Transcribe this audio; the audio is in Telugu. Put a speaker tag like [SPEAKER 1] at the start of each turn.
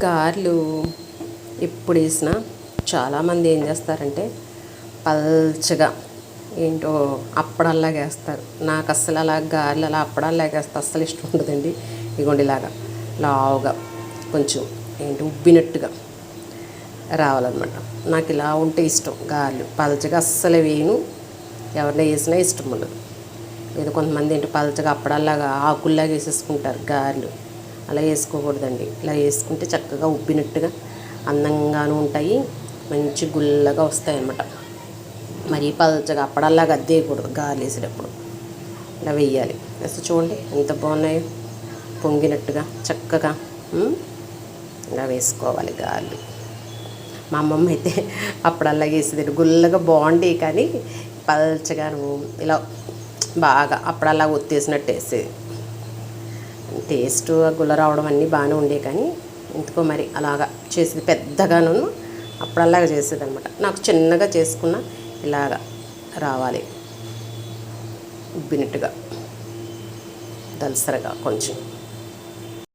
[SPEAKER 1] గారెలు ఎప్పుడు వేసినా చాలామంది ఏం చేస్తారంటే పల్చగా ఏంటో అప్పడాల్లాగా వేస్తారు. నాకు అస్సలు అలా గారెలు అలా అప్పడాల్లాగా వేస్తే అస్సలు ఇష్టం ఉండదండి. ఇగోండి ఇలాగా లావుగా కొంచెం ఏంటి ఉబ్బినట్టుగా రావాలన్నమాట. నాకు ఇలా ఉంటే ఇష్టం. గారెలు పల్చగా అస్సలు వేయను. ఎవరైనా వేసినా ఇష్టం ఉండదు. ఏదో కొంతమంది ఏంటి పల్చగా అప్పడాల్లాగా ఆకుల్లాగా వేసేసుకుంటారు గారెలు. అలా వేసుకోకూడదండి. ఇలా వేసుకుంటే చక్కగా ఉబ్బినట్టుగా అందంగాను ఉంటాయి, మంచి గుల్లగా వస్తాయి అన్నమాట. మరీ పల్చగా అప్పడాల్లాగా అద్దేయకూడదు. గారెలు వేసేటప్పుడు ఇలా వేయాలి. వేస్తే చూడండి ఎంత బాగున్నాయో, పొంగినట్టుగా చక్కగా ఇలా వేసుకోవాలి గారెలు. మా అమ్మమ్మ అయితే అప్పడాల్లాగా వేసేది గుల్లగా బాగుండేవి, కానీ పల్చగాను ఇలా బాగా అప్పడాల్లాగా ఒత్తేసినట్టు వేసేది. టేస్ట్ గుల్ల రావడం అన్నీ బాగానే ఉండేవి, కానీ ఎందుకో మరి అలాగా చేసేది. పెద్దగాను అప్పడాల్లాగా చేసేది అనమాట. నాకు చిన్నగా చేసుకున్న ఇలాగా రావాలి, ఉబ్బినట్టుగా దలసరగా కొంచెం.